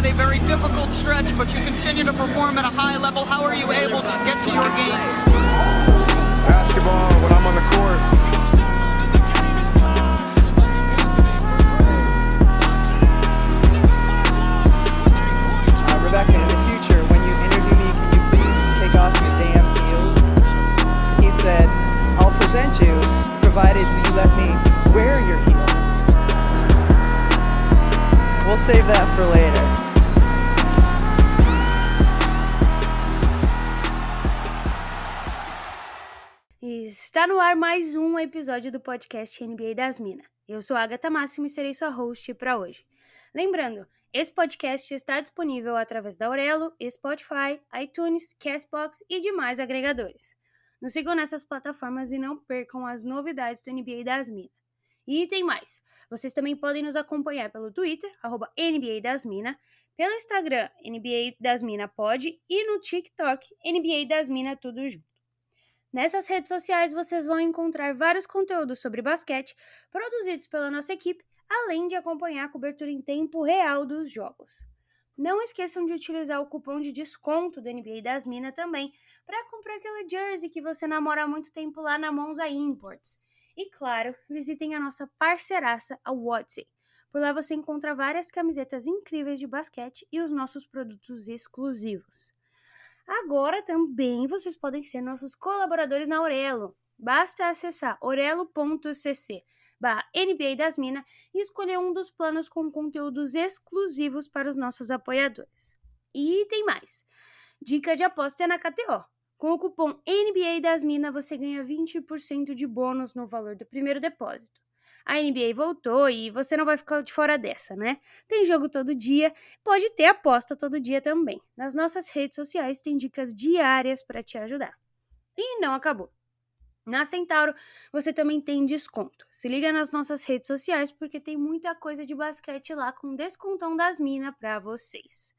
a very difficult stretch, but you continue to perform at a high level. How are you able to get to your game? Basketball when I'm on the court. Rebecca, in the future, when you interview me, can you please take off your damn heels? He said, I'll present you, provided you let me wear your heels. We'll save that for later. Está no ar mais um episódio do podcast NBA das Minas. Eu sou a Agatha Máximo e serei sua host para hoje. Lembrando, esse podcast está disponível através da Aurelo, Spotify, iTunes, Castbox e demais agregadores. Nos sigam nessas plataformas e não percam as novidades do NBA das Minas. E tem mais, vocês também podem nos acompanhar pelo Twitter, @NBA das Minas, pelo Instagram, NBA das Minas Pod e no TikTok, NBA das Minas tudo junto. Nessas redes sociais vocês vão encontrar vários conteúdos sobre basquete produzidos pela nossa equipe, além de acompanhar a cobertura em tempo real dos jogos. Não esqueçam de utilizar o cupom de desconto do NBA das Minas também para comprar aquela jersey que você namora há muito tempo lá na Monza Imports. E claro, visitem a nossa parceiraça, a Wodsey. Por lá você encontra várias camisetas incríveis de basquete e os nossos produtos exclusivos. Agora também vocês podem ser nossos colaboradores na Aurelo. Basta acessar orelo.cc/NBA das Minas e escolher um dos planos com conteúdos exclusivos para os nossos apoiadores. E tem mais! Dica de aposta é na KTO. Com o cupom NBA das Minas você ganha 20% de bônus no valor do primeiro depósito. A NBA voltou e você não vai ficar de fora dessa, né? Tem jogo todo dia, pode ter aposta todo dia também. Nas nossas redes sociais tem dicas diárias para te ajudar. E não acabou. Na Centauro você também tem desconto. Se liga nas nossas redes sociais porque tem muita coisa de basquete lá com descontão das minas para vocês.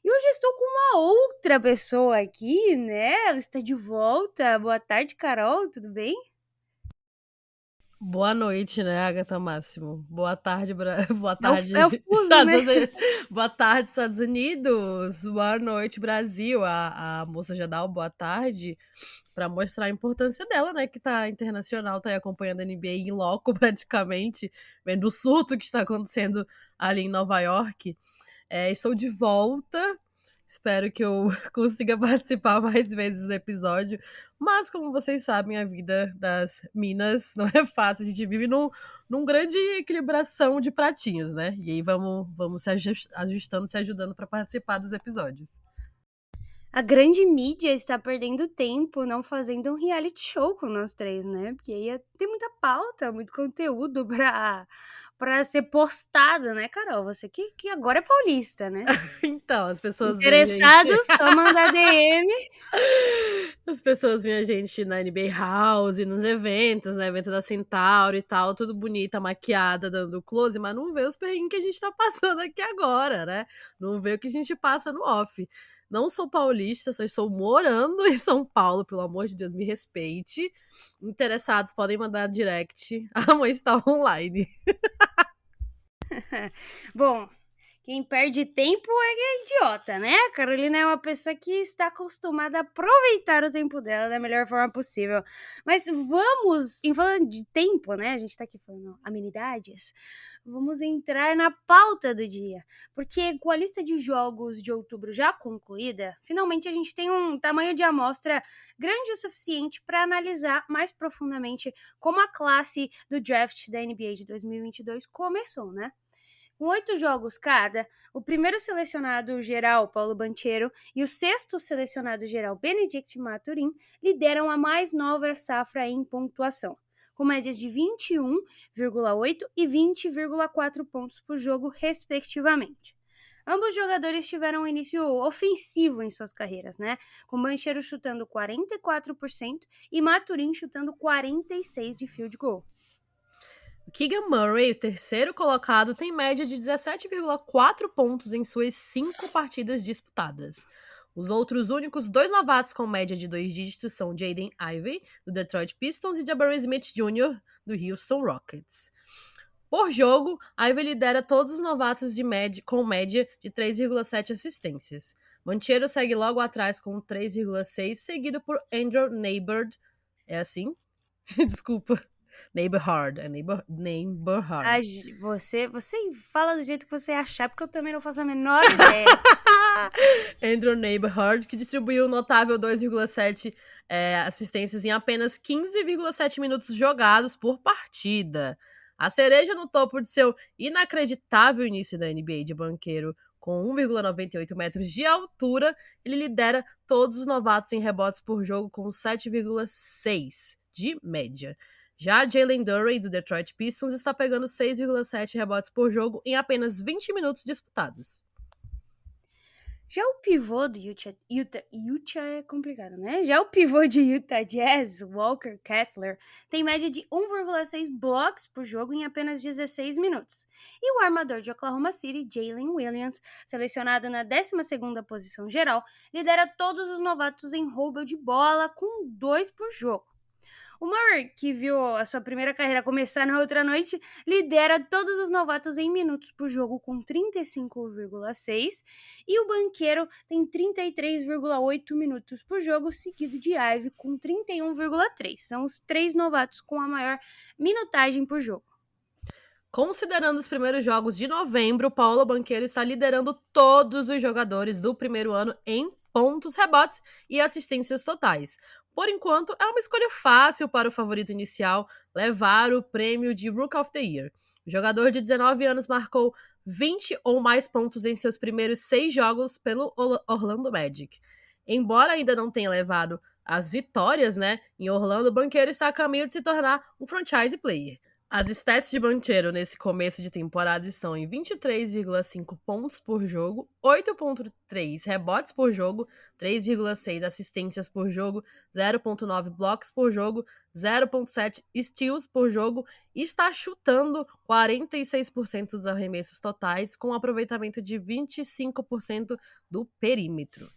E hoje estou com uma outra pessoa aqui, né? Ela está de volta. Boa tarde, Carol, tudo bem? Boa noite, né, Agatha Máximo? Boa tarde, boa tarde. É o fuso, né? Boa tarde, Estados Unidos. Boa noite, Brasil. A moça já dá uma boa tarde para mostrar a importância dela, né, que tá internacional, tá aí acompanhando a NBA em loco praticamente, vendo o surto que está acontecendo ali em Nova York. Estou de volta. Espero que eu consiga participar mais vezes do episódio. Mas, como vocês sabem, a vida das minas não é fácil. A gente vive num grande equilibração de pratinhos, né? E aí vamos se ajustando, se ajudando para participar dos episódios. A grande mídia está perdendo tempo não fazendo um reality show com nós três, né? Porque aí tem muita pauta, muito conteúdo pra ser postado, né, Carol? Você que agora é paulista, né? Então, as pessoas interessados, só mandar DM. As pessoas veem a gente na NBA House, nos eventos, no evento da Centauro e tal, tudo bonita, maquiada, dando close, mas não vê os perrengues que a gente tá passando aqui agora, né? Não vê o que a gente passa no off. Não sou paulista, só estou morando em São Paulo, pelo amor de Deus, me respeite. Interessados podem mandar direct, a mãe está online. Bom, quem perde tempo é idiota, né? A Carolina é uma pessoa que está acostumada a aproveitar o tempo dela da melhor forma possível. Mas vamos, em falando de tempo, né? A gente tá aqui falando amenidades. Vamos entrar na pauta do dia. Porque com a lista de jogos de outubro já concluída, finalmente a gente tem um tamanho de amostra grande o suficiente para analisar mais profundamente como a classe do draft da NBA de 2022 começou, né? Com 8 jogos cada, o primeiro selecionado geral, Paulo Banchero, e o sexto selecionado geral, Benedict Mathurin, lideram a mais nova safra em pontuação, com médias de 21,8 e 20,4 pontos por jogo, respectivamente. Ambos jogadores tiveram um início ofensivo em suas carreiras, né? Com Banchero chutando 44% e Mathurin chutando 46% de field goal. Keegan Murray, o terceiro colocado, tem média de 17,4 pontos em suas 5 partidas disputadas. Os outros únicos 2 novatos com média de 2 dígitos são Jaden Ivey, do Detroit Pistons, e Jabari Smith Jr., do Houston Rockets. Por jogo, Ivey lidera todos os novatos com média de 3,7 assistências. Banchero segue logo atrás com 3,6, seguido por Andrew Neighbord. É assim? Desculpa. Neighborhard. Neighborhard. Você fala do jeito que você achar, porque eu também não faço a menor ideia. Andrew Neighborhard, que distribuiu um notável 2,7 assistências em apenas 15,7 minutos jogados por partida. A cereja no topo de seu inacreditável início da NBA de Banchero, com 1,98 metros de altura, ele lidera todos os novatos em rebotes por jogo com 7,6 de média. Já Jalen Duren, do Detroit Pistons, está pegando 6,7 rebotes por jogo em apenas 20 minutos disputados. Já o pivô do Utah é complicado, né? Já o pivô de Utah Jazz, Walker Kessler, tem média de 1,6 blocos por jogo em apenas 16 minutos. E o armador de Oklahoma City, Jalen Williams, selecionado na 12ª posição geral, lidera todos os novatos em roubo de bola com 2 por jogo. O Murray, que viu a sua primeira carreira começar na outra noite, lidera todos os novatos em minutos por jogo com 35,6 e o Banchero tem 33,8 minutos por jogo, seguido de Ivey com 31,3. São os 3 novatos com a maior minutagem por jogo. Considerando os primeiros jogos de novembro, Paolo Banchero está liderando todos os jogadores do primeiro ano em pontos, rebotes e assistências totais. Por enquanto, é uma escolha fácil para o favorito inicial levar o prêmio de Rookie of the Year. O jogador de 19 anos marcou 20 ou mais pontos em seus primeiros 6 jogos pelo Orlando Magic. Embora ainda não tenha levado as vitórias, em Orlando, o Banchero está a caminho de se tornar um franchise player. As stats de Banchero nesse começo de temporada estão em 23,5 pontos por jogo, 8,3 rebotes por jogo, 3,6 assistências por jogo, 0,9 blocos por jogo, 0,7 steals por jogo e está chutando 46% dos arremessos totais com um aproveitamento de 25% do perímetro.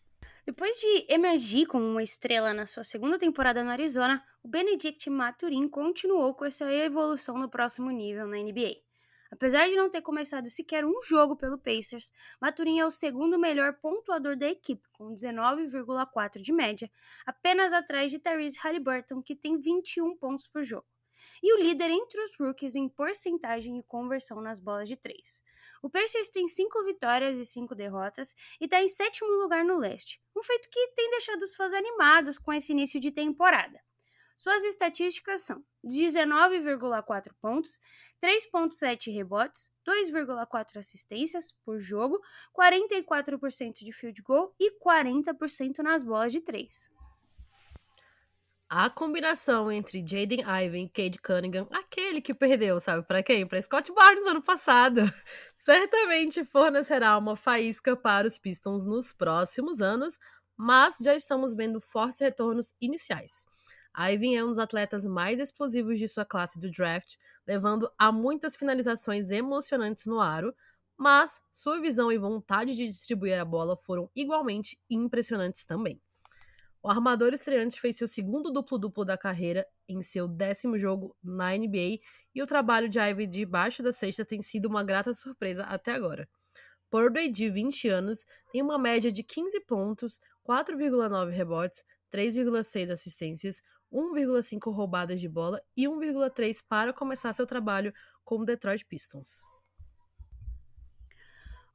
Depois de emergir como uma estrela na sua segunda temporada no Arizona, o Benedict Mathurin continuou com essa evolução no próximo nível na NBA. Apesar de não ter começado sequer um jogo pelo Pacers, Mathurin é o segundo melhor pontuador da equipe, com 19,4 de média, apenas atrás de Tyrese Haliburton, que tem 21 pontos por jogo. E o líder entre os rookies em porcentagem e conversão nas bolas de 3. O Pacers tem 5 vitórias e 5 derrotas e está em 7º lugar no leste, um feito que tem deixado os fãs animados com esse início de temporada. Suas estatísticas são 19,4 pontos, 3,7 rebotes, 2,4 assistências por jogo, 44% de field goal e 40% nas bolas de 3. A combinação entre Jaden Ivey e Cade Cunningham, aquele que perdeu, sabe para quem? Para Scott Barnes ano passado, certamente fornecerá uma faísca para os Pistons nos próximos anos, mas já estamos vendo fortes retornos iniciais. Ivey é um dos atletas mais explosivos de sua classe do draft, levando a muitas finalizações emocionantes no aro, mas sua visão e vontade de distribuir a bola foram igualmente impressionantes também. O armador estreante fez seu segundo duplo-duplo da carreira em seu 10º jogo na NBA e o trabalho de Ivey debaixo da cesta tem sido uma grata surpresa até agora. Purdue, de 20 anos, tem uma média de 15 pontos, 4,9 rebotes, 3,6 assistências, 1,5 roubadas de bola e 1,3 para começar seu trabalho com o Detroit Pistons.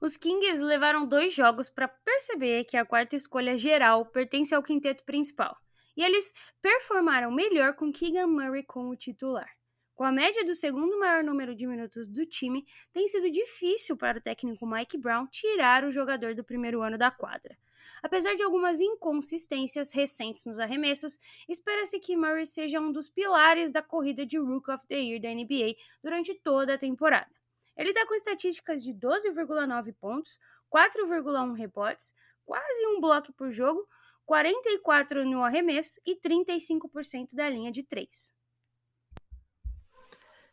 Os Kings levaram 2 jogos para perceber que a quarta escolha geral pertence ao quinteto principal, e eles performaram melhor com Keegan Murray como titular. Com a média do segundo maior número de minutos do time, tem sido difícil para o técnico Mike Brown tirar o jogador do primeiro ano da quadra. Apesar de algumas inconsistências recentes nos arremessos, espera-se que Murray seja um dos pilares da corrida de Rookie of the Year da NBA durante toda a temporada. Ele está com estatísticas de 12,9 pontos, 4,1 rebotes, quase um bloco por jogo, 44% no arremesso e 35% da linha de 3.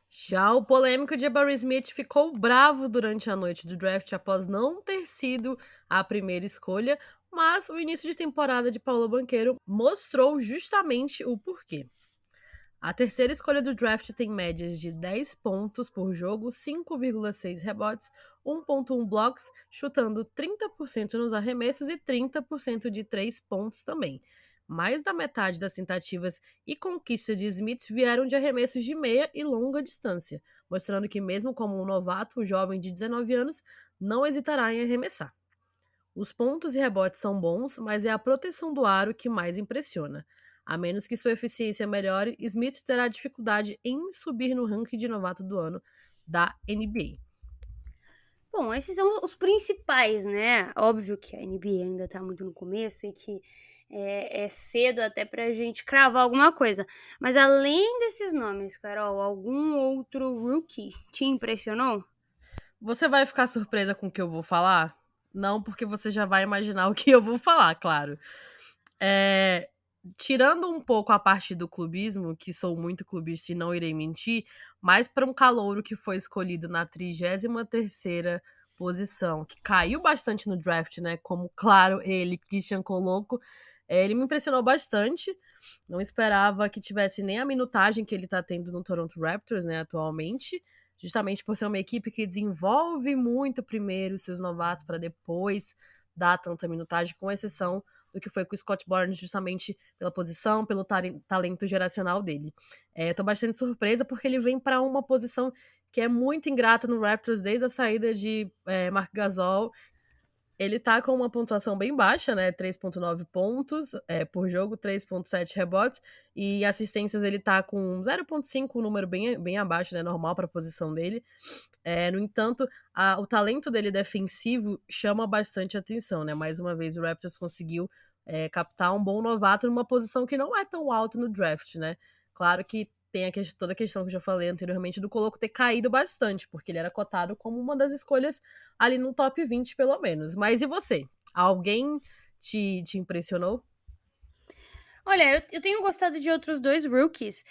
Já o polêmico Jabari Smith ficou bravo durante a noite do draft após não ter sido a primeira escolha, mas o início de temporada de Paolo Banchero mostrou justamente o porquê. A terceira escolha do draft tem médias de 10 pontos por jogo, 5,6 rebotes, 1,1 blocos, chutando 30% nos arremessos e 30% de 3 pontos também. Mais da metade das tentativas e conquistas de Smith vieram de arremessos de meia e longa distância, mostrando que mesmo como um novato, o jovem de 19 anos não hesitará em arremessar. Os pontos e rebotes são bons, mas é a proteção do aro que mais impressiona. A menos que sua eficiência melhore, Smith terá dificuldade em subir no ranking de novato do ano da NBA. Bom, esses são os principais, né? Óbvio que a NBA ainda tá muito no começo e que é cedo até pra gente cravar alguma coisa. Mas além desses nomes, Carol, algum outro rookie te impressionou? Você vai ficar surpresa com o que eu vou falar? Não, porque você já vai imaginar o que eu vou falar, claro. Tirando um pouco a parte do clubismo, que sou muito clubista e não irei mentir, mas para um calouro que foi escolhido na 33ª posição, que caiu bastante no draft, né? Como, claro, ele, Christian Coloco, ele me impressionou bastante. Não esperava que tivesse nem a minutagem que ele tá tendo no Toronto Raptors, né, atualmente. Justamente por ser uma equipe que desenvolve muito primeiro os seus novatos para depois dar tanta minutagem, com exceção do que foi com o Scott Barnes, justamente pela posição, pelo talento geracional dele. Tô bastante surpresa porque ele vem para uma posição que é muito ingrata no Raptors desde a saída de Marc Gasol. Ele tá com uma pontuação bem baixa, né? 3,9 pontos por jogo, 3,7 rebotes. E assistências ele tá com 0,5, um número bem abaixo, né? Normal para a posição dele. No entanto, o talento dele defensivo chama bastante atenção, né? Mais uma vez, o Raptors conseguiu captar um bom novato numa posição que não é tão alta no draft, né? Claro que tem toda a questão que eu já falei anteriormente do Coloco ter caído bastante, porque ele era cotado como uma das escolhas ali no top 20, pelo menos. Mas e você? Alguém te impressionou? Olha, eu tenho gostado de outros dois rookies,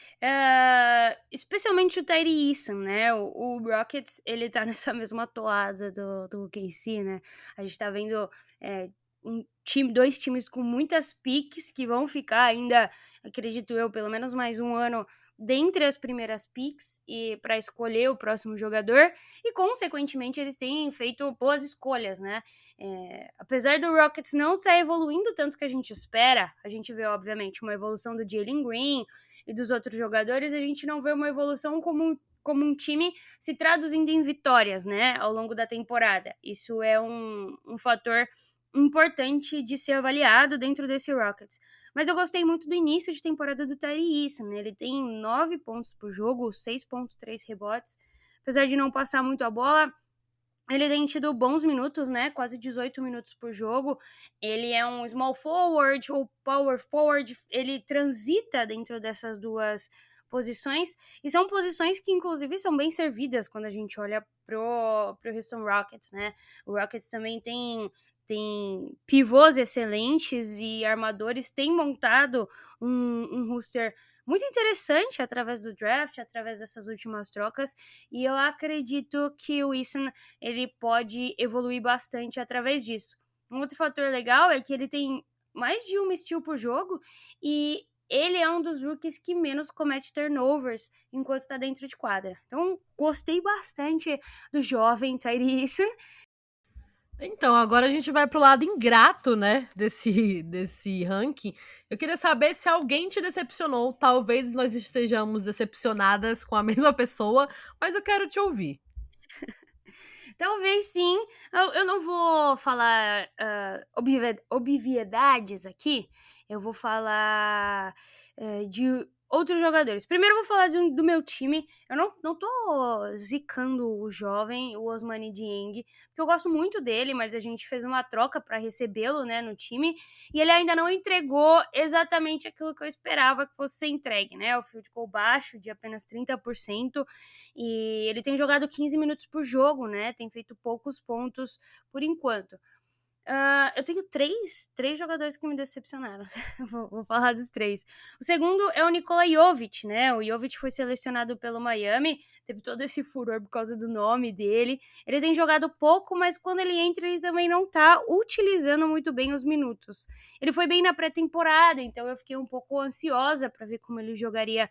especialmente o Tyree Eason, né? O Rockets, ele tá nessa mesma toada do OKC, né? A gente tá vendo dois times com muitas piques que vão ficar ainda, acredito eu, pelo menos mais um ano dentre as primeiras picks e para escolher o próximo jogador, e consequentemente eles têm feito boas escolhas, né? Apesar do Rockets não estar evoluindo tanto que a gente espera, a gente vê obviamente uma evolução do Jalen Green e dos outros jogadores, a gente não vê uma evolução como um time se traduzindo em vitórias, né, ao longo da temporada. Isso é um fator importante de ser avaliado dentro desse Rockets. Mas eu gostei muito do início de temporada do Tyree Eason, né? Ele tem 9 pontos por jogo, 6,3 rebotes. Apesar de não passar muito a bola, ele tem tido bons minutos, né? Quase 18 minutos por jogo. Ele é um small forward ou power forward. Ele transita dentro dessas duas posições. E são posições que, inclusive, são bem servidas quando a gente olha pro Houston Rockets, né? O Rockets também tem pivôs excelentes e armadores, tem montado um roster muito interessante através do draft, através dessas últimas trocas, e eu acredito que o Eason, ele pode evoluir bastante através disso. Um outro fator legal é que ele tem mais de uma steal por jogo, e ele é um dos rookies que menos comete turnovers enquanto está dentro de quadra. Então, gostei bastante do jovem Tyree Eason. Então, agora a gente vai pro lado ingrato, né, desse ranking. Eu queria saber se alguém te decepcionou. Talvez nós estejamos decepcionadas com a mesma pessoa, mas eu quero te ouvir. Talvez sim. Eu não vou falar obviedades aqui. Eu vou falar de outros jogadores. Primeiro eu vou falar do meu time. Eu não tô zicando o jovem, o Ousmane Dieng, porque eu gosto muito dele, mas a gente fez uma troca para recebê-lo, né, no time, e ele ainda não entregou exatamente aquilo que eu esperava que fosse ser entregue, né? O field goal baixo, de apenas 30%, e ele tem jogado 15 minutos por jogo, né? Tem feito poucos pontos por enquanto. Eu tenho três jogadores que me decepcionaram. Vou falar dos três. O segundo é o Nikola Jovic, né? O Jovic foi selecionado pelo Miami, teve todo esse furor por causa do nome dele. Ele tem jogado pouco, mas quando ele entra, ele também não tá utilizando muito bem os minutos. Ele foi bem na pré-temporada, então eu fiquei um pouco ansiosa para ver como ele jogaria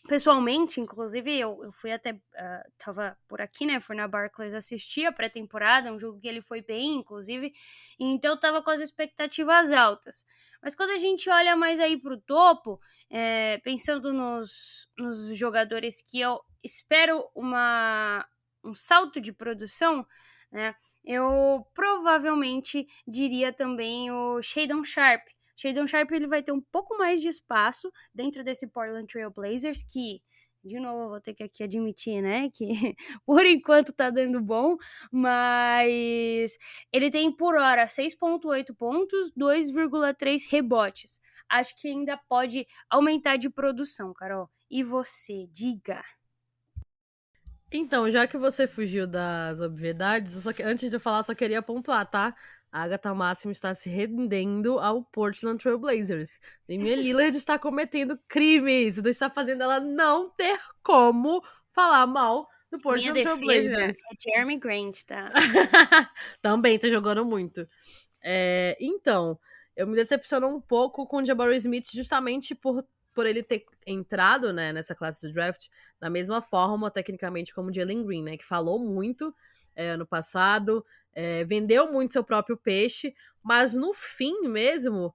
pessoalmente. Inclusive, eu fui até, tava por aqui, né, fui na Barclays assistir a pré-temporada, um jogo que ele foi bem, inclusive, então eu tava com as expectativas altas. Mas quando a gente olha mais aí pro topo, pensando nos jogadores que eu espero um salto de produção, né, eu provavelmente diria também o Shadon Sharp. Shadon Sharp ele vai ter um pouco mais de espaço dentro desse Portland Trail Blazers, que, de novo, eu vou ter que aqui admitir, né, que por enquanto tá dando bom, mas ele tem por hora 6,8 pontos, 2,3 rebotes. Acho que ainda pode aumentar de produção, Carol. E você, diga. Então, já que você fugiu das obviedades, antes de eu falar, só queria pontuar, tá? A Agatha Máximo está se rendendo ao Portland Trail Blazers. Damian Lillard está cometendo crimes. Isso está fazendo ela não ter como falar mal do Portland Minha Trail defesa Blazers. é Jeremy Grant, tá? Também tá jogando muito. Então, eu me decepciono um pouco com o Jabari Smith justamente por ele ter entrado, né, nessa classe do draft da mesma forma, tecnicamente, como o Jalen Green, né, que falou muito ano passado, vendeu muito seu próprio peixe, mas no fim mesmo,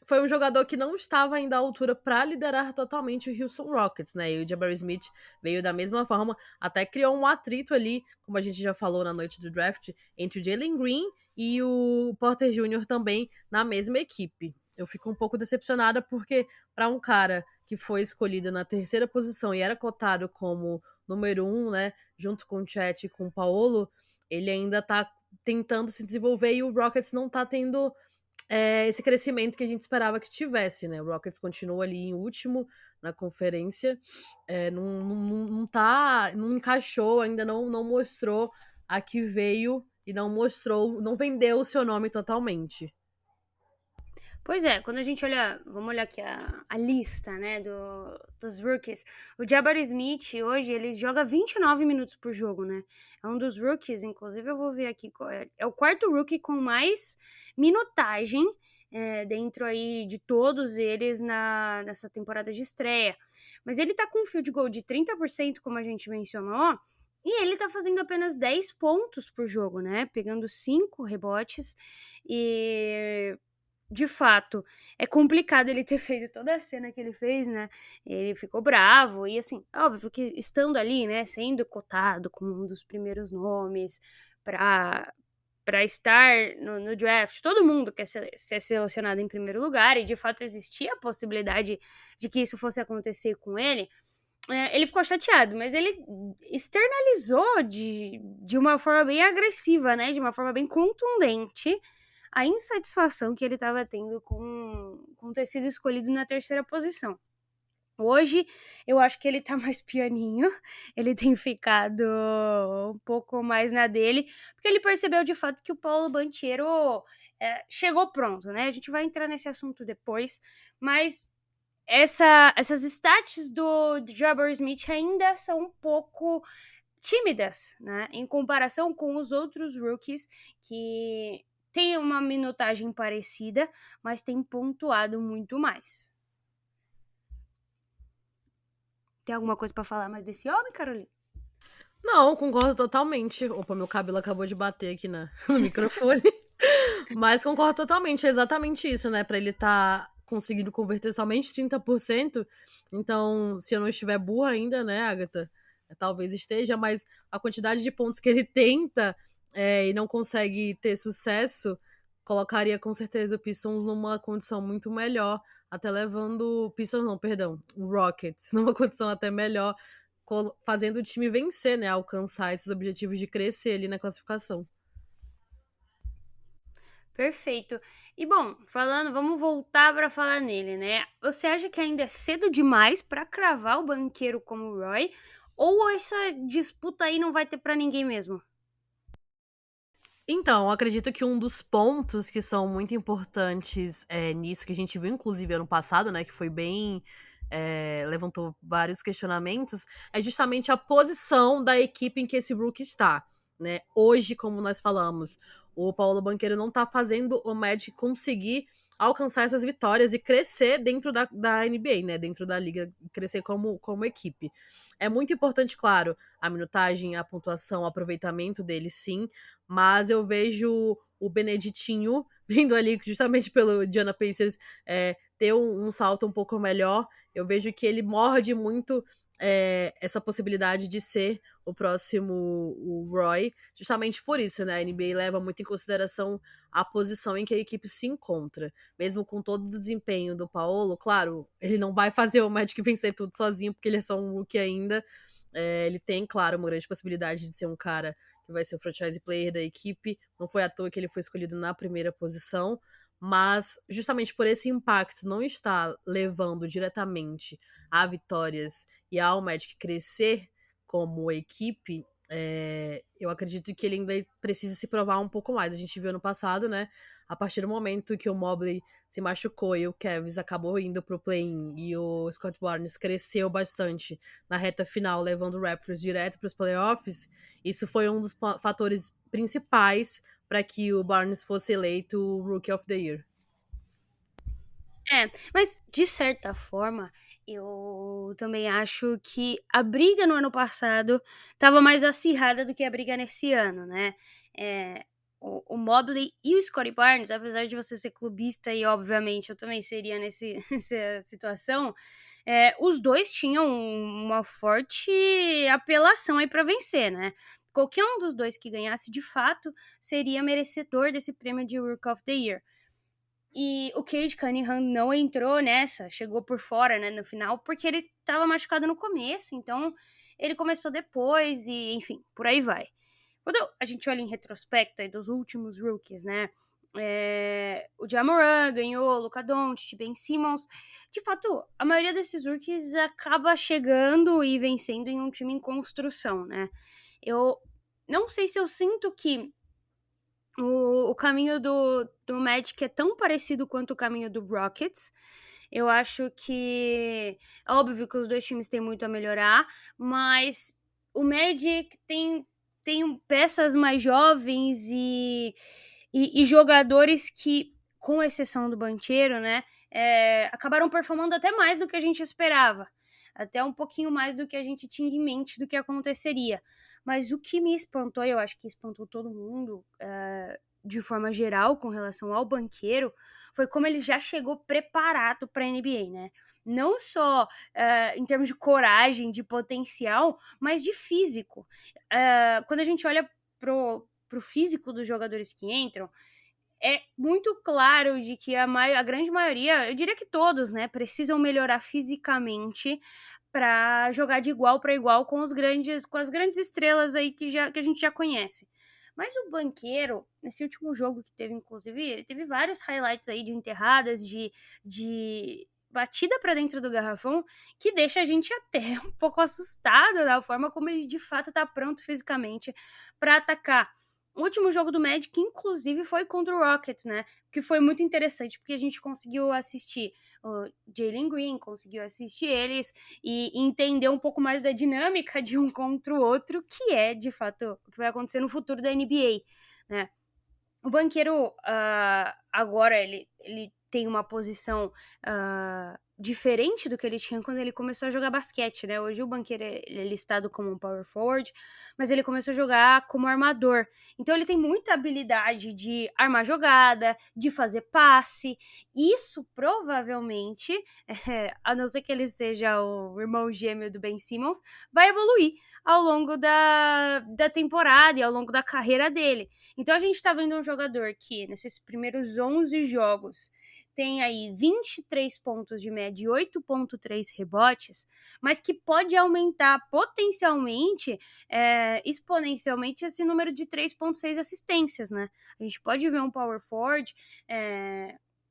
foi um jogador que não estava ainda à altura para liderar totalmente o Houston Rockets, né, e o Jabari Smith veio da mesma forma, até criou um atrito ali, como a gente já falou na noite do draft, entre o Jalen Green e o Porter Jr. também na mesma equipe. Eu fico um pouco decepcionada porque para um cara que foi escolhido na terceira posição e era cotado como número 1, né, junto com o Chet e com o Paolo, ele ainda tá tentando se desenvolver e o Rockets não tá tendo esse crescimento que a gente esperava que tivesse, né? O Rockets continua ali em último na conferência, não encaixou, ainda não mostrou a que veio e não vendeu o seu nome totalmente. Pois é, quando a gente olha, vamos olhar aqui a lista, né, dos rookies, o Jabari Smith hoje, ele joga 29 minutos por jogo, né, é um dos rookies, inclusive eu vou ver aqui, é o quarto rookie com mais minutagem dentro aí de todos eles nessa temporada de estreia, mas ele tá com um field goal de 30%, como a gente mencionou, e ele tá fazendo apenas 10 pontos por jogo, né, pegando 5 rebotes, e de fato, é complicado ele ter feito toda a cena que ele fez, né? Ele ficou bravo e, assim, óbvio que estando ali, né, sendo cotado como um dos primeiros nomes para estar no draft, todo mundo quer ser selecionado em primeiro lugar e, de fato, existia a possibilidade de que isso fosse acontecer com ele. Ele ficou chateado, mas ele externalizou de uma forma bem agressiva, né? De uma forma bem contundente a insatisfação que ele estava tendo com ter sido escolhido na terceira posição. Hoje, eu acho que ele tá mais pianinho, ele tem ficado um pouco mais na dele, porque ele percebeu de fato que o Paulo Banchero chegou pronto, né? A gente vai entrar nesse assunto depois, mas essas stats do Jabari Smith ainda são um pouco tímidas, né? Em comparação com os outros rookies que tem uma minutagem parecida, mas tem pontuado muito mais. Tem alguma coisa pra falar mais desse homem, Carolina? Não, concordo totalmente. Opa, meu cabelo acabou de bater aqui no microfone. Mas concordo totalmente, é exatamente isso, né? Pra ele tá conseguindo converter somente 30%. Então, se eu não estiver burra ainda, né, Agatha? Talvez esteja, mas a quantidade de pontos que ele tenta e não consegue ter sucesso colocaria com certeza o Pistons numa condição muito melhor, até levando... Pistons não, perdão, o Rockets numa condição até melhor, fazendo o time vencer, né, alcançar esses objetivos de crescer ali na classificação. Perfeito. E bom, vamos voltar para falar nele, né? Você acha que ainda é cedo demais para cravar o banqueiro como o Roy? Ou essa disputa aí não vai ter para ninguém mesmo? Então, eu acredito que um dos pontos que são muito importantes nisso, que a gente viu inclusive ano passado, né, que foi bem. Levantou vários questionamentos, é justamente a posição da equipe em que esse Brook está. Né? Hoje, como nós falamos, o Paulo Banchero não tá fazendo o Magic conseguir alcançar essas vitórias e crescer dentro da NBA, né? Dentro da liga, crescer como equipe. É muito importante, claro, a minutagem, a pontuação, o aproveitamento dele, sim, mas eu vejo o Beneditinho vindo ali justamente pelo Indiana Pacers ter um salto um pouco melhor. Eu vejo que ele morde muito essa possibilidade de ser o próximo o Roy, justamente por isso, né? A NBA leva muito em consideração a posição em que a equipe se encontra. Mesmo com todo o desempenho do Paolo, claro, ele não vai fazer o Magic vencer tudo sozinho, porque ele é só um rookie ainda. Ele tem, claro, uma grande possibilidade de ser um cara que vai ser o franchise player da equipe. Não foi à toa que ele foi escolhido na primeira posição. Mas, justamente por esse impacto não estar levando diretamente a vitórias e ao Magic crescer como equipe, eu acredito que ele ainda precisa se provar um pouco mais. A gente viu no passado, né? A partir do momento que o Mobley se machucou e o Cavs acabou indo pro play-in e o Scott Barnes cresceu bastante na reta final, levando o Raptors direto para os playoffs, isso foi um dos fatores principais para que o Barnes fosse eleito o Rookie of the Year. Mas de certa forma, eu também acho que a briga no ano passado estava mais acirrada do que a briga nesse ano, né? O Mobley e o Scottie Barnes, apesar de você ser clubista, e obviamente eu também seria nessa situação, os dois tinham uma forte apelação aí para vencer, né? Qualquer um dos dois que ganhasse, de fato, seria merecedor desse prêmio de Rookie of the Year. E o Cade Cunningham não entrou nessa, chegou por fora, né, no final, porque ele estava machucado no começo, então ele começou depois e, enfim, por aí vai. Quando a gente olha em retrospecto aí dos últimos rookies, né, o Ja Morant ganhou, o Luka Doncic, Ben Simmons, de fato, a maioria desses rookies acaba chegando e vencendo em um time em construção, né. Eu não sei se eu sinto que o caminho do Magic é tão parecido quanto o caminho do Rockets. Eu acho que é óbvio que os dois times têm muito a melhorar, mas o Magic tem peças mais jovens e jogadores que, com exceção do Banchero, né, acabaram performando até mais do que a gente esperava. Até um pouquinho mais do que a gente tinha em mente do que aconteceria. Mas o que me espantou, e eu acho que espantou todo mundo, de forma geral, com relação ao Banchero, foi como ele já chegou preparado para a NBA, né? Não só em termos de coragem, de potencial, mas de físico. Quando a gente olha pro físico dos jogadores que entram, é muito claro de que a grande maioria, eu diria que todos, né, precisam melhorar fisicamente para jogar de igual para igual com as grandes estrelas aí que a gente já conhece. Mas o Banqueiro, nesse último jogo que teve, inclusive, ele teve vários highlights aí de enterradas, de batida para dentro do garrafão, que deixa a gente até um pouco assustado da forma como ele de fato tá pronto fisicamente para atacar. O último jogo do Magic, inclusive, foi contra o Rockets, né? Que foi muito interessante, porque a gente conseguiu assistir o Jalen Green, conseguiu assistir eles e entender um pouco mais da dinâmica de um contra o outro, que é, de fato, o que vai acontecer no futuro da NBA, né? O Banqueiro, agora, ele tem uma posição diferente do que ele tinha quando ele começou a jogar basquete, né? Hoje o Banqueiro ele é listado como um power forward, mas ele começou a jogar como armador. Então ele tem muita habilidade de armar jogada, de fazer passe. Isso provavelmente, a não ser que ele seja o irmão gêmeo do Ben Simmons, vai evoluir ao longo da temporada e ao longo da carreira dele. Então a gente tá vendo um jogador que, nesses primeiros 11 jogos, tem aí 23 pontos de média e 8,3 rebotes, mas que pode aumentar potencialmente, exponencialmente, esse número de 3,6 assistências, né? A gente pode ver um power forward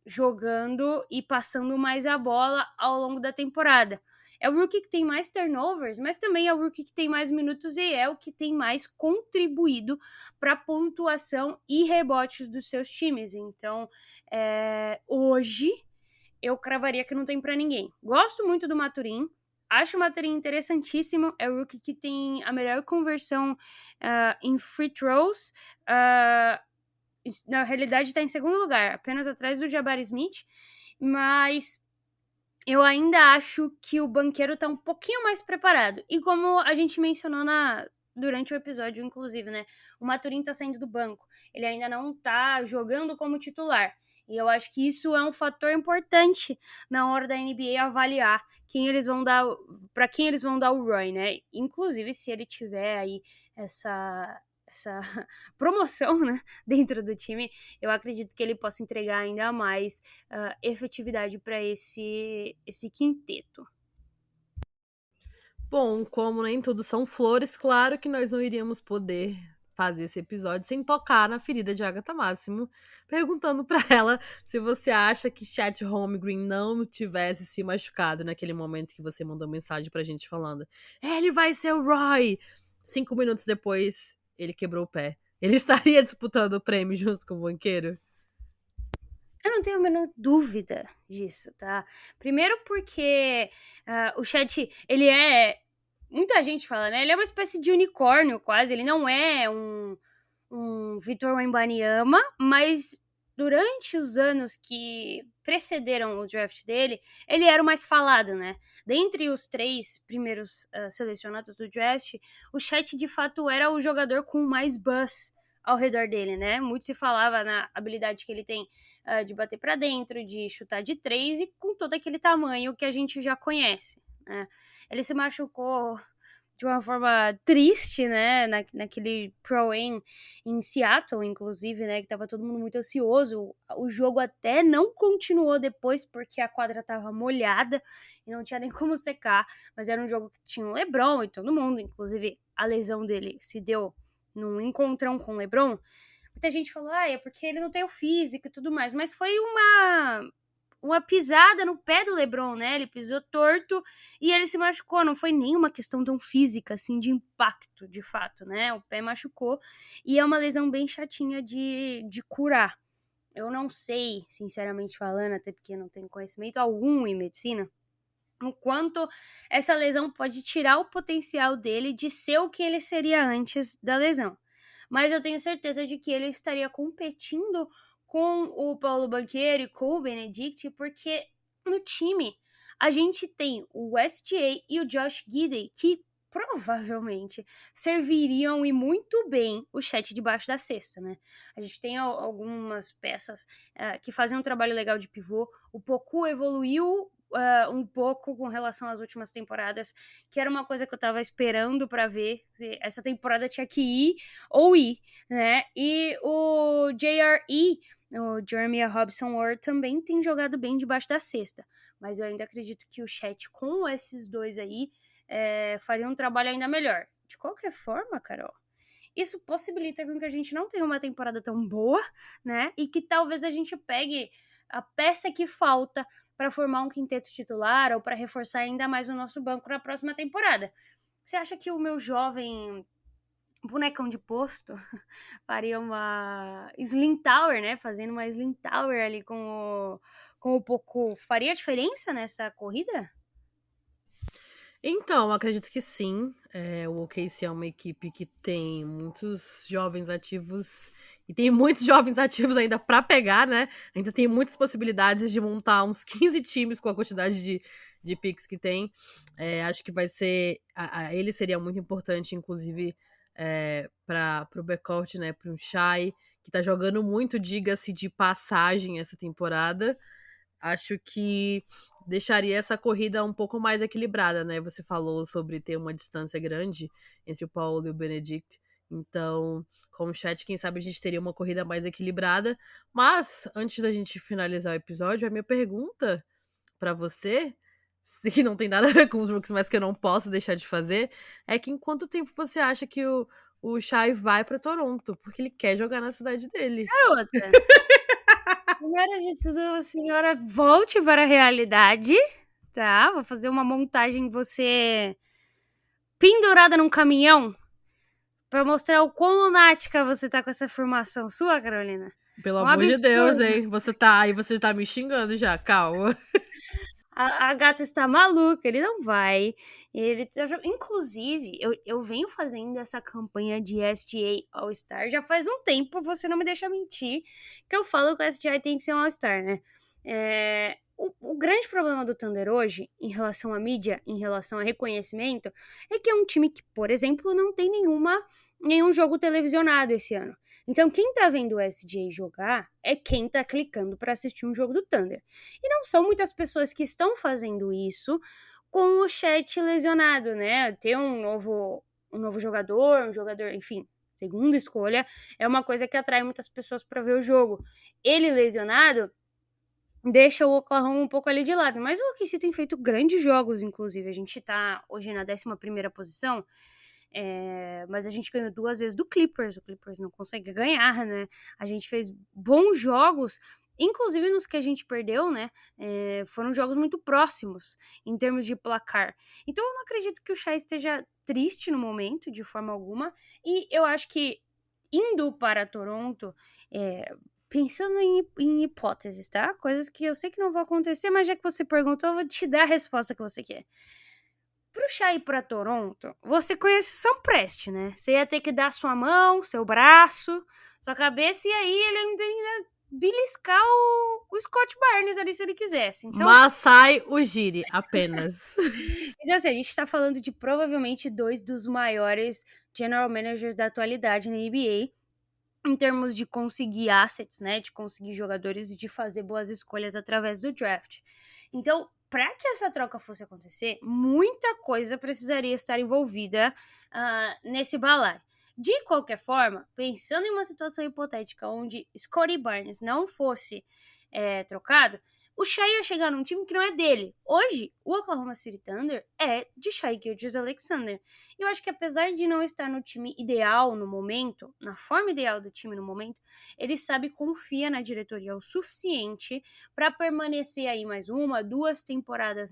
jogando e passando mais a bola ao longo da temporada. é o rookie que tem mais turnovers, mas também é o rookie que tem mais minutos e é o que tem mais contribuído para a pontuação e rebotes dos seus times. Então, hoje, eu cravaria que não tem para ninguém. Gosto muito do Mathurin, acho o Mathurin interessantíssimo, é o rookie que tem a melhor conversão em free throws, na realidade está em segundo lugar, apenas atrás do Jabari Smith, mas eu ainda acho que o Banchero tá um pouquinho mais preparado. E como a gente mencionou durante o episódio, inclusive, né? O Mathurin tá saindo do banco. Ele ainda não tá jogando como titular. E eu acho que isso é um fator importante na hora da NBA avaliar para quem eles vão dar o Roy, né? Inclusive, se ele tiver aí essa promoção, né, dentro do time, eu acredito que ele possa entregar ainda mais efetividade para esse quinteto. Bom, como nem tudo são flores, claro que nós não iríamos poder fazer esse episódio sem tocar na ferida de Agatha Máximo, perguntando pra ela se você acha que Chet Holmgren não tivesse se machucado naquele momento que você mandou mensagem pra gente falando: ele vai ser o Roy! 5 minutos depois, ele quebrou o pé. Ele estaria disputando o prêmio junto com o Banchero? Eu não tenho a menor dúvida disso, tá? Primeiro porque o Chet, ele é... Muita gente fala, né? Ele é uma espécie de unicórnio, quase. Ele não é um Victor Wembanyama, mas durante os anos que precederam o draft dele, ele era o mais falado, né? Dentre os 3 primeiros selecionados do draft, o Chet, de fato, era o jogador com mais buzz ao redor dele, né? Muito se falava na habilidade que ele tem de bater para dentro, de chutar de 3 e com todo aquele tamanho que a gente já conhece, né? Ele se machucou de uma forma triste, né, naquele Pro-Am em Seattle, inclusive, né, que tava todo mundo muito ansioso. O jogo até não continuou depois, porque a quadra tava molhada e não tinha nem como secar, mas era um jogo que tinha o LeBron e todo mundo, inclusive a lesão dele se deu num encontrão com o LeBron. Muita gente falou, é porque ele não tem o físico e tudo mais, mas foi uma pisada no pé do LeBron, né? Ele pisou torto e ele se machucou. Não foi nenhuma questão tão física, assim, de impacto, de fato, né? O pé machucou e é uma lesão bem chatinha de curar. Eu não sei, sinceramente falando, até porque não tenho conhecimento algum em medicina, o quanto essa lesão pode tirar o potencial dele de ser o que ele seria antes da lesão. Mas eu tenho certeza de que ele estaria competindo com o Paulo Banchero e com o Benedict, porque no time a gente tem o SGA e o Josh Giddey, que provavelmente serviriam e muito bem o Chet debaixo da cesta, né? A gente tem algumas peças que fazem um trabalho legal de pivô. O Poku evoluiu um pouco com relação às últimas temporadas, que era uma coisa que eu tava esperando pra ver. Essa temporada tinha que ir ou ir, né? E o JRE, o Jeremiah Robson Ward, também tem jogado bem debaixo da cesta, mas eu ainda acredito que o Chet com esses dois aí faria um trabalho ainda melhor. De qualquer forma, Carol, isso possibilita com que a gente não tenha uma temporada tão boa, né? E que talvez a gente pegue a peça que falta para formar um quinteto titular ou para reforçar ainda mais o nosso banco na próxima temporada. Você acha que o meu jovem bonecão de posto faria uma Slim Tower, né? Fazendo uma Slim Tower ali com o Poku, faria diferença nessa corrida? Então, acredito que sim. O OKC é uma equipe que tem muitos jovens ativos e tem muitos jovens ativos ainda pra pegar, né? Ainda tem muitas possibilidades de montar uns 15 times com a quantidade de picks que tem. Acho que vai ser... ele seria muito importante, inclusive, para o backcourt, né? Para um Shai, que tá jogando muito, diga-se de passagem, essa temporada. Acho que deixaria essa corrida um pouco mais equilibrada, né? Você falou sobre ter uma distância grande entre o Paulo e o Benedict. Então, com o Chet, quem sabe a gente teria uma corrida mais equilibrada. Mas, antes da gente finalizar o episódio, a minha pergunta pra você, se não tem nada a ver com os Rooks, mas que eu não posso deixar de fazer, é que em quanto tempo você acha que o Shai vai pra Toronto? Porque ele quer jogar na cidade dele. Garota! Primeiro de tudo, a senhora volte para a realidade, tá? Vou fazer uma montagem você pendurada num caminhão pra mostrar o quão lunática você tá com essa formação sua, Carolina. Pelo Um amor de Deus, absurdo. hein? Você tá me xingando já, calma. A gata está maluca, ele não vai. Inclusive, eu venho fazendo essa campanha de SGA All-Star já faz um tempo, você não me deixa mentir, que eu falo que o SGA tem que ser um All-Star, né? O grande problema do Thunder hoje, em relação à mídia, em relação a reconhecimento, é que é um time que, por exemplo, não tem nenhum jogo televisionado esse ano. Então, quem tá vendo o SGA jogar é quem tá clicando pra assistir um jogo do Thunder. E não são muitas pessoas que estão fazendo isso com o chat lesionado, né? Ter um novo jogador, enfim, segunda escolha, é uma coisa que atrai muitas pessoas para ver o jogo. Ele lesionado deixa o Oklahoma um pouco ali de lado, mas o OKC tem feito grandes jogos, inclusive. A gente tá hoje na 11ª posição, mas a gente ganhou 2 vezes do Clippers. O Clippers não consegue ganhar, né? A gente fez bons jogos, inclusive nos que a gente perdeu, né? Foram jogos muito próximos em termos de placar. Então eu não acredito que o Shai esteja triste no momento, de forma alguma. E eu acho que indo para Toronto, pensando em hipóteses, tá? Coisas que eu sei que não vão acontecer, mas já que você perguntou, eu vou te dar a resposta que você quer. Pro Shai ir pra Toronto, você conhece o Sam Prest, né? Você ia ter que dar sua mão, seu braço, sua cabeça, e aí ele ainda beliscar o Scott Barnes ali se ele quisesse. Então, Masai Ujiri, apenas. então, assim, a gente tá falando de provavelmente 2 dos maiores general managers da atualidade na NBA, em termos de conseguir assets, né? De conseguir jogadores e de fazer boas escolhas através do draft. Então, para que essa troca fosse acontecer, muita coisa precisaria estar envolvida nesse balaio. De qualquer forma, pensando em uma situação hipotética onde Scottie Barnes não fosse trocado, o Shai ia chegar num time que não é dele. Hoje, o Oklahoma City Thunder é de Shai Gilgeous-Alexander. Eu acho que apesar de não estar no time ideal no momento, na forma ideal do time no momento, ele sabe e confia na diretoria o suficiente para permanecer aí mais 1, 2 temporadas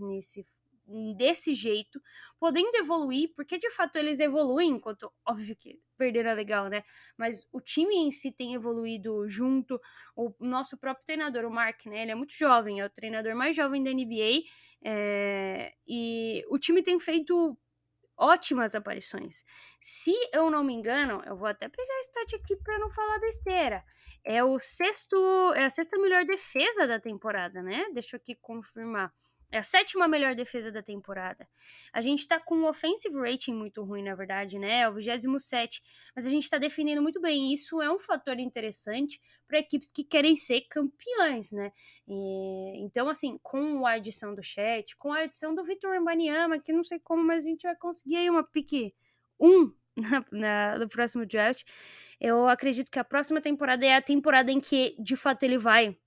desse jeito, podendo evoluir, porque de fato eles evoluem, enquanto, óbvio que perderam é legal, né? Mas o time em si tem evoluído junto. O nosso próprio treinador, o Mark, né? Ele é muito jovem, é o treinador mais jovem da NBA, e o time tem feito ótimas aparições. Se eu não me engano, eu vou até pegar a stat aqui para não falar besteira. É a sexta melhor defesa da temporada, né? Deixa eu aqui confirmar. É a 7ª melhor defesa da temporada. A gente tá com um offensive rating muito ruim, na verdade, né? É o 27º. Mas a gente tá defendendo muito bem. E isso é um fator interessante para equipes que querem ser campeãs, né? Então, assim, com a adição do Chet, com a adição do Victor Wembanyama, que não sei como, mas a gente vai conseguir aí uma pick 1 no próximo draft. Eu acredito que a próxima temporada é a temporada em que, de fato, ele vai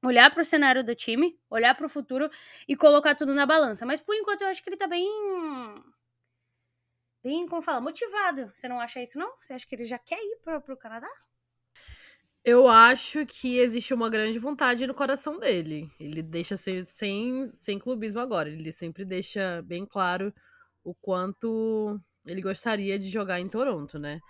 olhar para o cenário do time, olhar para o futuro e colocar tudo na balança. Mas por enquanto eu acho que ele tá bem, como fala, motivado. Você não acha isso, não? Você acha que ele já quer ir pro Canadá? Eu acho que existe uma grande vontade no coração dele. Ele deixa sem clubismo agora. Ele sempre deixa bem claro o quanto ele gostaria de jogar em Toronto, né?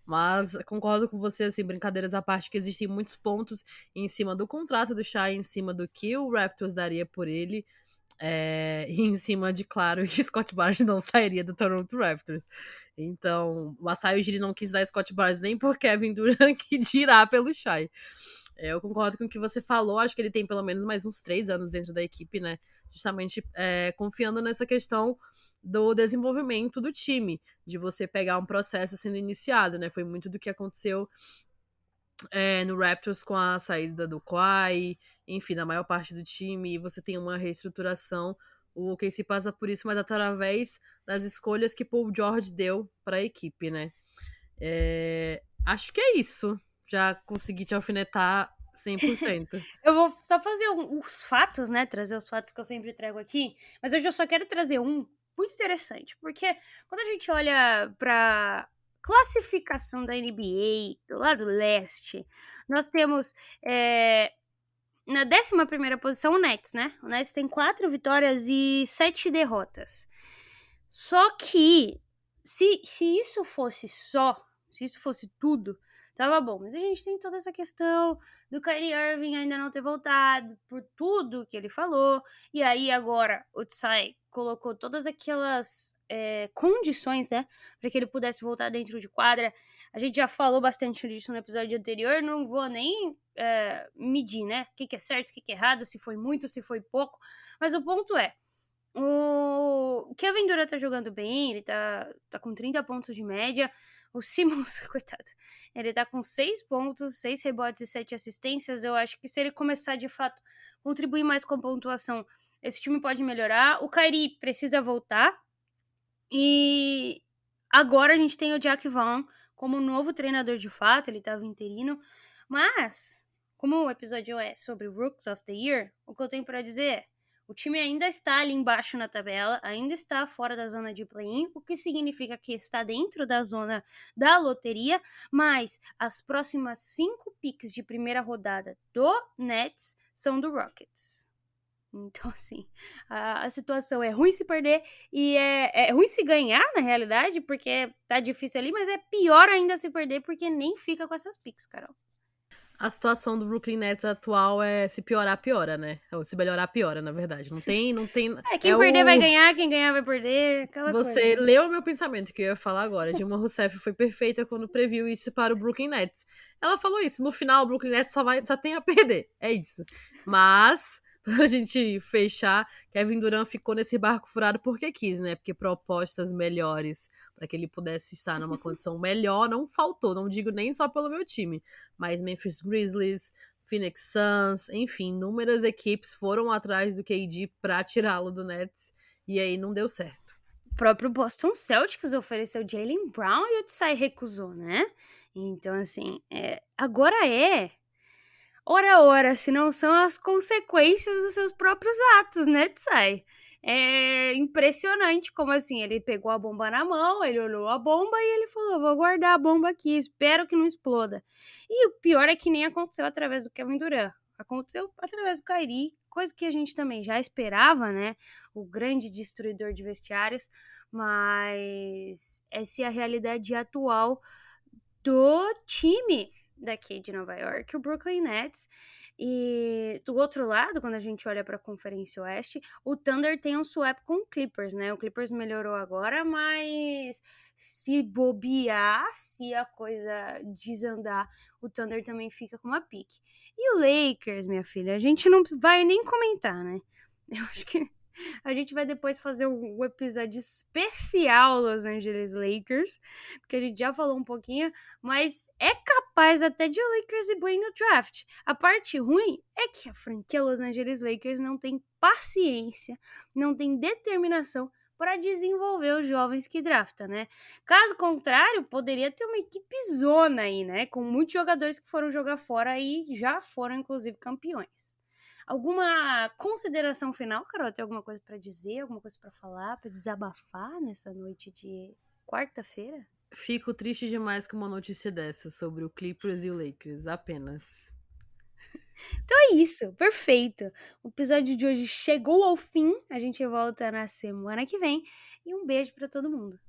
Mas concordo com você, assim, brincadeiras à parte, que existem muitos pontos em cima do contrato do Shai, em cima do que o Raptors daria por ele, e em cima de, claro, que Scott Barnes não sairia do Toronto Raptors. Então, o Masai Ujiri não quis dar Scott Barnes nem por Kevin Durant, que dirá pelo Shai. Eu concordo com o que você falou, acho que ele tem pelo menos mais uns 3 anos dentro da equipe, né? Justamente confiando nessa questão do desenvolvimento do time, de você pegar um processo sendo iniciado, né? Foi muito do que aconteceu no Raptors com a saída do Kawhi, enfim, da maior parte do time, e você tem uma reestruturação. O OKC passa por isso, mas através das escolhas que Paul George deu para a equipe, né? Acho que é isso. Já consegui te alfinetar 100%. Eu vou só fazer os fatos, né? Trazer os fatos que eu sempre trago aqui. Mas hoje eu só quero trazer um muito interessante. Porque quando a gente olha pra classificação da NBA do lado leste, nós temos na 11ª posição o Nets, né? O Nets tem 4 vitórias e 7 derrotas. Só que, se isso fosse tudo, tava bom. Mas a gente tem toda essa questão do Kyrie Irving ainda não ter voltado, por tudo que ele falou. E aí agora o Tsai colocou todas aquelas condições, né, para que ele pudesse voltar dentro de quadra. A gente já falou bastante disso no episódio anterior, não vou nem medir, né, o que é certo, o que é errado, se foi muito, se foi pouco. Mas o ponto é, o Kevin Durant tá jogando bem, ele tá com 30 pontos de média. O Simmons, coitado, ele tá com 6 pontos, 6 rebotes e 7 assistências. Eu acho que se ele começar, de fato, contribuir mais com a pontuação, esse time pode melhorar. O Kyrie precisa voltar. E agora a gente tem o Jack Vaughn como novo treinador de fato, ele tava interino. Mas, como o episódio é sobre Rooks of the Year, o que eu tenho pra dizer é: o time ainda está ali embaixo na tabela, ainda está fora da zona de play-in, o que significa que está dentro da zona da loteria, mas as próximas 5 picks de primeira rodada do Nets são do Rockets. Então, assim, a situação é ruim se perder e é ruim se ganhar, na realidade, porque tá difícil ali, mas é pior ainda se perder porque nem fica com essas picks, Carol. A situação do Brooklyn Nets atual é se piorar, piora, né? Ou se melhorar, piora, na verdade. Não tem... Quem perder vai ganhar, quem ganhar vai perder, aquela coisa. Você leu o meu pensamento, que eu ia falar agora. Dilma Rousseff foi perfeita quando previu isso para o Brooklyn Nets. Ela falou isso, no final o Brooklyn Nets só tem a perder, é isso. Mas, pra gente fechar, Kevin Durant ficou nesse barco furado porque quis, né? Porque propostas melhores para que ele pudesse estar numa condição melhor não faltou. Não digo nem só pelo meu time, mas Memphis Grizzlies, Phoenix Suns, enfim, inúmeras equipes foram atrás do KD pra tirá-lo do Nets e aí não deu certo. O próprio Boston Celtics ofereceu Jaylen Brown e o Tsai recusou, né? Então, assim, agora ora, se não são as consequências dos seus próprios atos, né, Tsai? É impressionante como, assim, ele pegou a bomba na mão, ele olhou a bomba e ele falou: vou guardar a bomba aqui, espero que não exploda. E o pior é que nem aconteceu através do Kevin Durant. Aconteceu através do Kyrie, coisa que a gente também já esperava, né? O grande destruidor de vestiários, mas essa é a realidade atual do time daqui de Nova York, o Brooklyn Nets. E do outro lado, quando a gente olha para a Conferência Oeste, o Thunder tem um swap com o Clippers, né? O Clippers melhorou agora, mas se bobear, se a coisa desandar, o Thunder também fica com uma pique. E o Lakers, minha filha, a gente não vai nem comentar, né? Eu acho que a gente vai depois fazer um episódio especial Los Angeles Lakers, porque a gente já falou um pouquinho, mas é capaz até de o Lakers ir bem no draft. A parte ruim é que a franquia Los Angeles Lakers não tem paciência, não tem determinação para desenvolver os jovens que drafta, né? Caso contrário, poderia ter uma equipe zona aí, né? Com muitos jogadores que foram jogar fora e já foram, inclusive, campeões. Alguma consideração final, Carol? Tem alguma coisa pra dizer, alguma coisa pra falar, pra desabafar nessa noite de quarta-feira? Fico triste demais com uma notícia dessa sobre o Clippers e o Lakers, apenas. Então é isso, perfeito. O episódio de hoje chegou ao fim, a gente volta na semana que vem e um beijo pra todo mundo.